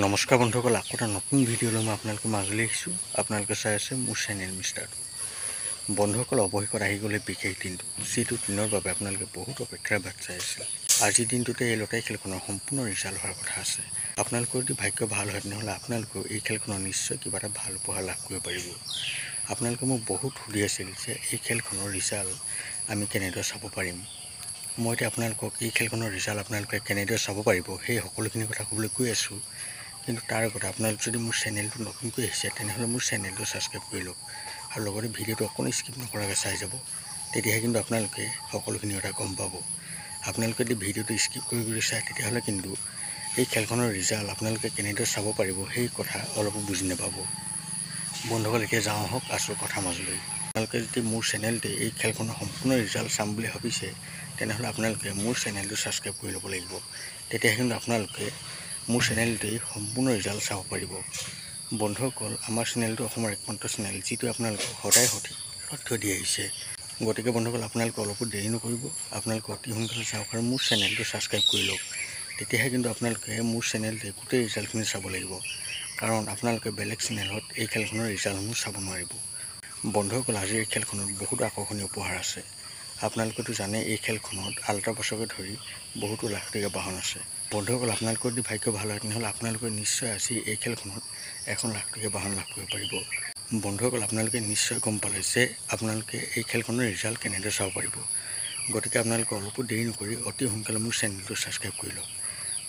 নমস্কাৰ বন্ধুসকল, আকৌ এটা নতুন ভিডিঅ'লৈ মই আপোনালোকৰ মাজলৈ আহিছোঁ। আপোনালোকে চাই আছে মোৰ চেনেল মিষ্টাৰ। বন্ধুসকল, অৱশেষত আহি গ'লে বিশেষ দিনটো, যিটো দিনৰ বাবে আপোনালোকে বহুত অপেক্ষাৰ বাট চাই আছিল। আজিৰ দিনটোতে এই লটাৰী খেলখনৰ সম্পূৰ্ণ ৰিজাল্ট হোৱাৰ কথা আছে। আপোনালোকৰ যদি ভাগ্য ভাল হয় তেনেহ'লে আপোনালোকেও এই খেলখনৰ নিশ্চয় কিবা এটা ভাল উপহাৰ লাভ কৰিব পাৰিব। আপোনালোকে মোক বহুত সুধি আছিল যে এই খেলখনৰ ৰিজাল্ট আমি কেনেদৰে চাব পাৰিম। মই এতিয়া আপোনালোকক এই খেলখনৰ ৰিজাল্ট আপোনালোকে কেনেদৰে চাব পাৰিব সেই সকলোখিনি কথা ক'বলৈ কৈ আছোঁ। কিন্তু তাৰ আগতে আপোনালোক যদি মোৰ চেনেলটো নতুনকৈ আহিছে তেনেহ'লে মোৰ চেনেলটো ছাবস্ক্ৰাইব কৰি লওক আৰু লগতে ভিডিঅ'টো অকণো স্কিপ নকৰাকৈ চাই যাব। তেতিয়াহে কিন্তু আপোনালোকে সকলোখিনি কথা গম পাব। আপোনালোকে যদি ভিডিঅ'টো স্কিপ কৰি চায় তেতিয়াহ'লে কিন্তু এই খেলখনৰ ৰিজাল্ট আপোনালোকে কেনেদৰে চাব পাৰিব সেই কথা অলপো বুজি নাপাব। বন্ধুসকল, এতিয়া যাওঁ আহক আচল কথা মাজলৈ। আপোনালোকে যদি মোৰ চেনেলতে এই খেলখনৰ সম্পূৰ্ণ ৰিজাল্ট চাম বুলি ভাবিছে তেনেহ'লে আপোনালোকে মোৰ চেনেলটো ছাবস্ক্ৰাইব কৰি ল'ব লাগিব। তেতিয়াহে কিন্তু আপোনালোকে মোৰ চেনেলটোৱে সম্পূৰ্ণ ৰিজাল্ট চাব পাৰিব। বন্ধুসকল, আমাৰ চেনেলটো অসমৰ একমাত্ৰ চেনেল যিটোৱে আপোনালোকক সদায় সঠিক তথ্য দি আহিছে। গতিকে বন্ধুসকল, আপোনালোকে অলপো দেৰি নকৰিব, আপোনালোকে অতি সোনকালে চাওক আৰু মোৰ চেনেলটো ছাবস্ক্ৰাইব কৰি লওক। তেতিয়াহে কিন্তু আপোনালোকে মোৰ চেনেলটোৱে গোটেই ৰিজাল্টখিনি চাব লাগিব, কাৰণ আপোনালোকে বেলেগ চেনেলত এই খেলখনৰ ৰিজাল্টসমূহ চাব নোৱাৰিব। বন্ধুসকল, আজিৰ এই খেলখনত বহুতো আকৰ্ষণীয় উপহাৰ আছে। আপোনালোকেতো জানে এই খেলখনত আল্ট্ৰা বছৰকে ধৰি বহুতো লাখ টকীয়া বাহন আছে। বন্ধুসকল, আপোনালোকৰ যদি ভাগ্য ভাল হয় তেনেহ'লে আপোনালোকে নিশ্চয় আজি এই খেলখনত 1 লাখ টকীয়া বাহন লাভ কৰিব পাৰিব। বন্ধুসকল, আপোনালোকে নিশ্চয় গম পালে যে আপোনালোকে এই খেলখনৰ ৰিজাল্ট কেনেদৰে চাব পাৰিব। গতিকে আপোনালোকে অলপো দেৰি নকৰি অতি সোনকালে মোৰ চেনেলটো ছাবস্ক্ৰাইব কৰি লওক।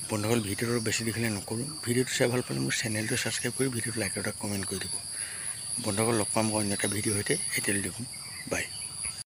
বন্ধুসকল, ভিডিঅ'টো বেছি দীঘলীয়া নকৰোঁ। ভিডিঅ'টো চাই ভাল পালে মোৰ চেনেলটো ছাবস্ক্ৰাইব কৰি ভিডিঅ'টো লাইক এটা কমেণ্ট কৰি দিব। বন্ধুসকল, লগ পাম অন্য এটা ভিডিঅ'ৰ সৈতে। এতিয়ালৈ দেখোন বাই।